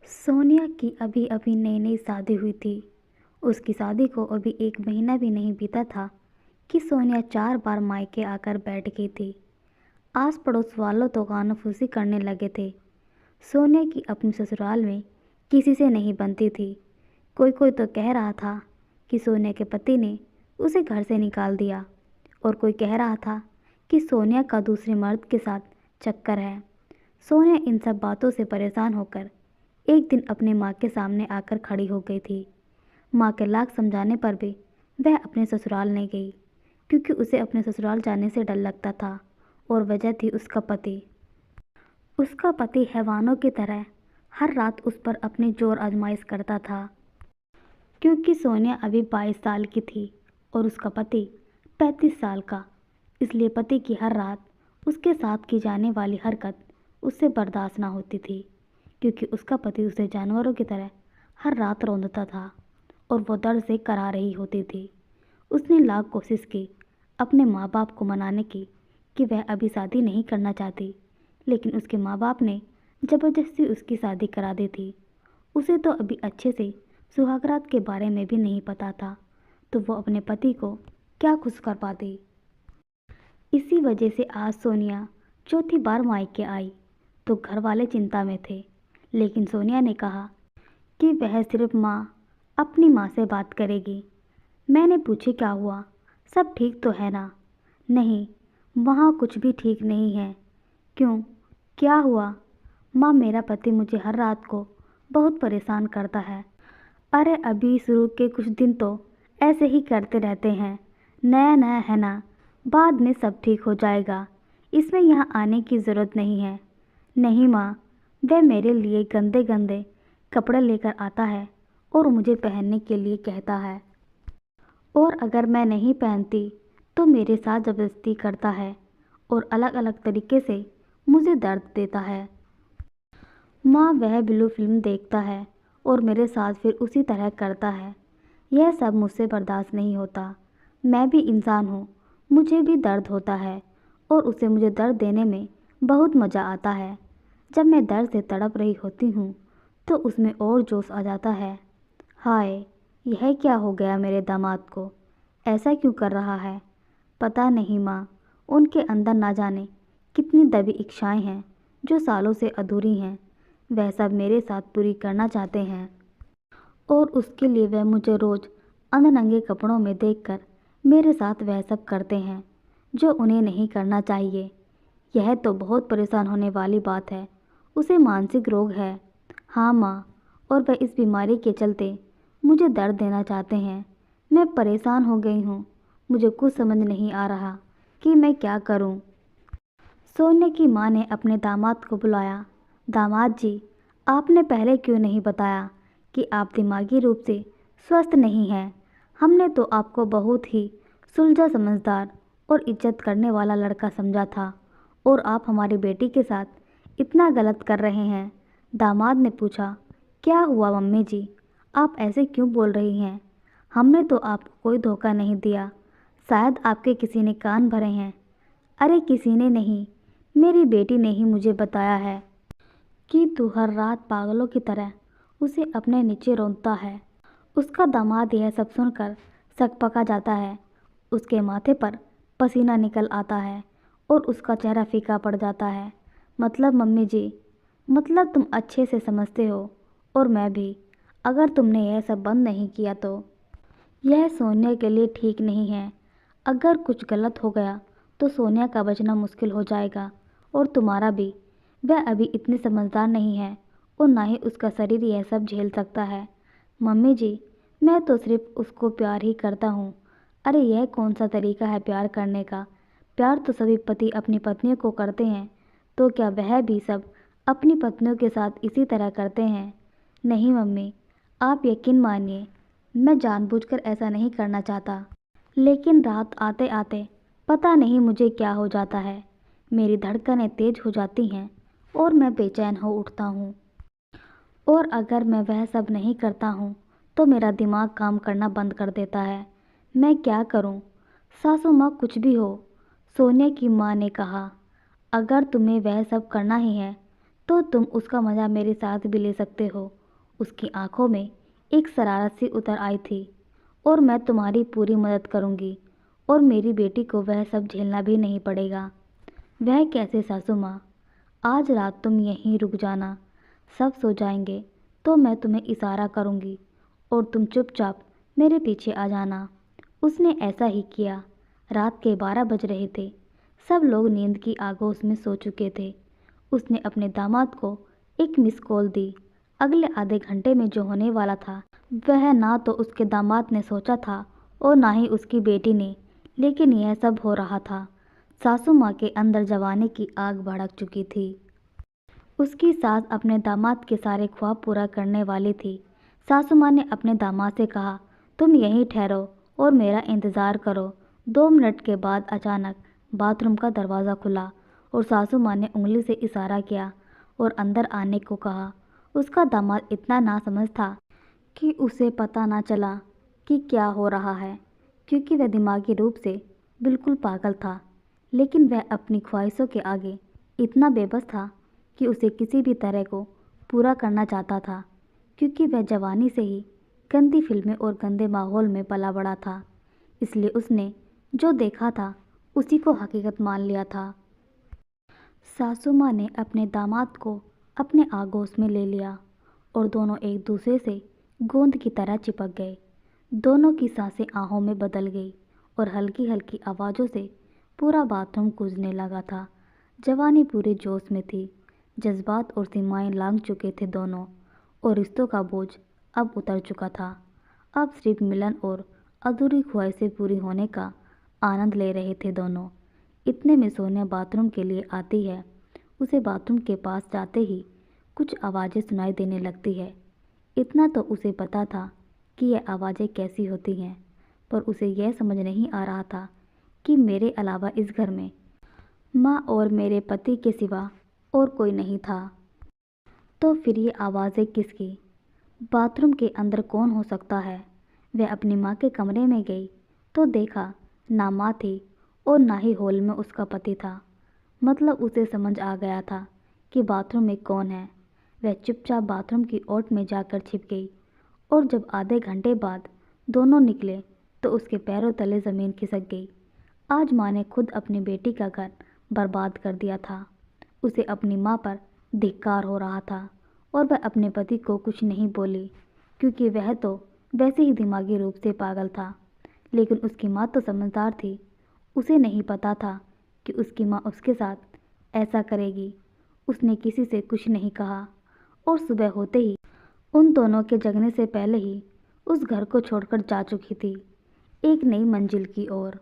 सोनिया की अभी अभी नई नई शादी हुई थी। उसकी शादी को अभी 1 महीना भी नहीं बीता था कि सोनिया 4 बार मायके आकर बैठ गई थी। आस पड़ोस वालों तो कानाफूसी करने लगे थे। सोनिया की अपने ससुराल में किसी से नहीं बनती थी। कोई कोई तो कह रहा था कि सोनिया के पति ने उसे घर से निकाल दिया, और कोई कह रहा था कि सोनिया का दूसरे मर्द के साथ चक्कर है। सोनिया इन सब बातों से परेशान होकर एक दिन अपनी माँ के सामने आकर खड़ी हो गई थी। माँ के लाख समझाने पर भी वह अपने ससुराल नहीं गई, क्योंकि उसे अपने ससुराल जाने से डर लगता था। और वजह थी उसका पति। उसका पति हैवानों की तरह हर रात उस पर अपनी जोर आजमाइश करता था। क्योंकि सोनिया अभी 22 साल की थी और उसका पति 35 साल का, इसलिए पति की हर रात उसके साथ की जाने वाली हरकत उससे बर्दाश्त ना होती थी। क्योंकि उसका पति उसे जानवरों की तरह हर रात रौंदता था और वो दर्द से करा रही होती थी। उसने लाख कोशिश की अपने माँ बाप को मनाने की कि वह अभी शादी नहीं करना चाहती, लेकिन उसके माँ बाप ने ज़बरदस्ती उसकी शादी करा दी थी। उसे तो अभी अच्छे से सुहागरात के बारे में भी नहीं पता था, तो वो अपने पति को क्या खुश कर पाती। इसी वजह से आज सोनिया चौथी बार मायके आई तो घर वाले चिंता में थे। लेकिन सोनिया ने कहा कि वह सिर्फ अपनी माँ से बात करेगी। मैंने पूछी क्या हुआ, सब ठीक तो है ना? नहीं, वहाँ कुछ भी ठीक नहीं है। क्यों, क्या हुआ? माँ, मेरा पति मुझे हर रात को बहुत परेशान करता है। अरे अभी शुरू के कुछ दिन तो ऐसे ही करते रहते हैं, नया नया है ना, बाद में सब ठीक हो जाएगा। इसमें यहाँ आने की ज़रूरत नहीं है। नहीं माँ, वह मेरे लिए गंदे गंदे कपड़े लेकर आता है और मुझे पहनने के लिए कहता है, और अगर मैं नहीं पहनती तो मेरे साथ ज़बरदस्ती करता है और अलग अलग तरीके से मुझे दर्द देता है। माँ, वह ब्लू फिल्म देखता है और मेरे साथ फिर उसी तरह करता है। यह सब मुझसे बर्दाश्त नहीं होता। मैं भी इंसान हूँ, मुझे भी दर्द होता है और उसे मुझे दर्द देने में बहुत मज़ा आता है। जब मैं दर्द से तड़प रही होती हूँ तो उसमें और जोश आ जाता है। हाय, यह क्या हो गया मेरे दामाद को? ऐसा क्यों कर रहा है? पता नहीं माँ, उनके अंदर ना जाने कितनी दबी इच्छाएं हैं जो सालों से अधूरी हैं। वह सब मेरे साथ पूरी करना चाहते हैं और उसके लिए वह मुझे रोज़ अननंगे कपड़ों में देखकर मेरे साथ वह सब करते हैं जो उन्हें नहीं करना चाहिए। यह तो बहुत परेशान होने वाली बात है। उसे मानसिक रोग है। हाँ माँ, और वह इस बीमारी के चलते मुझे दर्द देना चाहते हैं। मैं परेशान हो गई हूँ। मुझे कुछ समझ नहीं आ रहा कि मैं क्या करूँ। सोनिया की माँ ने अपने दामाद को बुलाया। दामाद जी, आपने पहले क्यों नहीं बताया कि आप दिमागी रूप से स्वस्थ नहीं हैं? हमने तो आपको बहुत ही सुलझा, समझदार और इज्जत करने वाला लड़का समझा था, और आप हमारी बेटी के साथ इतना गलत कर रहे हैं। दामाद ने पूछा। क्या हुआ मम्मी जी, आप ऐसे क्यों बोल रही हैं? हमने तो आपको कोई धोखा नहीं दिया। शायद आपके किसी ने कान भरे हैं। अरे किसी ने नहीं, मेरी बेटी ने ही मुझे बताया है कि तू हर रात पागलों की तरह उसे अपने नीचे रौंदता है। उसका दामाद यह सब सुनकर सकपका जाता है। उसके माथे पर पसीना निकल आता है और उसका चेहरा फीका पड़ जाता है। मतलब मम्मी जी, मतलब तुम अच्छे से समझते हो, और मैं भी। अगर तुमने यह सब बंद नहीं किया तो यह सोनिया के लिए ठीक नहीं है। अगर कुछ गलत हो गया तो सोनिया का बचना मुश्किल हो जाएगा, और तुम्हारा भी। वह अभी इतनी समझदार नहीं है और ना ही उसका शरीर यह सब झेल सकता है। मम्मी जी, मैं तो सिर्फ उसको प्यार ही करता हूँ। अरे यह कौन सा तरीका है प्यार करने का? प्यार तो सभी पति अपनी पत्नियों को करते हैं, तो क्या वह भी सब अपनी पत्नियों के साथ इसी तरह करते हैं? नहीं मम्मी, आप यकीन मानिए, मैं जानबूझकर ऐसा नहीं करना चाहता, लेकिन रात आते आते पता नहीं मुझे क्या हो जाता है। मेरी धड़कनें तेज हो जाती हैं और मैं बेचैन हो उठता हूँ, और अगर मैं वह सब नहीं करता हूँ तो मेरा दिमाग काम करना बंद कर देता है। मैं क्या करूँ? सासू माँ कुछ भी हो, सोनिया की माँ ने कहा, अगर तुम्हें वह सब करना ही है तो तुम उसका मज़ा मेरे साथ भी ले सकते हो। उसकी आंखों में एक शरारत सी उतर आई थी। और मैं तुम्हारी पूरी मदद करूंगी और मेरी बेटी को वह सब झेलना भी नहीं पड़ेगा। वह कैसे सासू माँ? आज रात तुम यहीं रुक जाना। सब सो जाएंगे तो मैं तुम्हें इशारा करूंगी और तुम चुपचाप मेरे पीछे आ जाना। उसने ऐसा ही किया। रात के 12 बज रहे थे। सब लोग नींद की आगोश में सो चुके थे। उसने अपने दामाद को एक मिस कॉल दी। अगले आधे घंटे में जो होने वाला था वह ना तो उसके दामाद ने सोचा था और ना ही उसकी बेटी ने, लेकिन यह सब हो रहा था। सासू माँ के अंदर जवानी की आग भड़क चुकी थी। उसकी सास अपने दामाद के सारे ख्वाब पूरा करने वाली थी। सासू माँ ने अपने दामाद से कहा, तुम यहीं ठहरो और मेरा इंतज़ार करो। 2 मिनट के बाद अचानक बाथरूम का दरवाज़ा खुला और सासू माँ ने उंगली से इशारा किया और अंदर आने को कहा। उसका दामाद इतना नासमझ था कि उसे पता ना चला कि क्या हो रहा है, क्योंकि वह दिमागी रूप से बिल्कुल पागल था। लेकिन वह अपनी ख्वाहिशों के आगे इतना बेबस था कि उसे किसी भी तरह को पूरा करना चाहता था, क्योंकि वह जवानी से ही गंदी फिल्में और गंदे माहौल में पला बड़ा था। इसलिए उसने जो देखा था उसी को हकीकत मान लिया था। सासू माँ ने अपने दामाद को अपने आगोश में ले लिया और दोनों एक दूसरे से गोंद की तरह चिपक गए। दोनों की सांसें आहों में बदल गई और हल्की हल्की आवाज़ों से पूरा बाथरूम गूंजने लगा था। जवानी पूरे जोश में थी। जज्बात और सीमाएं लांघ चुके थे दोनों, और रिश्तों का बोझ अब उतर चुका था। अब सिर्फ मिलन और अधूरी ख्वाहिशें पूरी होने का आनंद ले रहे थे दोनों। इतने में सोनिया बाथरूम के लिए आती है। उसे बाथरूम के पास जाते ही कुछ आवाज़ें सुनाई देने लगती है। इतना तो उसे पता था कि यह आवाज़ें कैसी होती हैं, पर उसे यह समझ नहीं आ रहा था कि मेरे अलावा इस घर में माँ और मेरे पति के सिवा और कोई नहीं था। तो फिर ये आवाज़ें किसकी? बाथरूम के अंदर कौन हो सकता है? वह अपनी माँ के कमरे में गई तो देखा ना माँ थी और ना ही हॉल में उसका पति था। मतलब उसे समझ आ गया था कि बाथरूम में कौन है। वह चुपचाप बाथरूम की ओट में जाकर छिप गई और जब आधे घंटे बाद दोनों निकले तो उसके पैरों तले ज़मीन खिसक गई। आज माँ ने खुद अपनी बेटी का घर बर्बाद कर दिया था। उसे अपनी माँ पर धिक्कार हो रहा था और वह अपने पति को कुछ नहीं बोली, क्योंकि वह तो वैसे ही दिमागी रूप से पागल था। लेकिन उसकी माँ तो समझदार थी। उसे नहीं पता था कि उसकी माँ उसके साथ ऐसा करेगी। उसने किसी से कुछ नहीं कहा और सुबह होते ही उन दोनों के जगने से पहले ही उस घर को छोड़कर जा चुकी थी, एक नई मंजिल की ओर।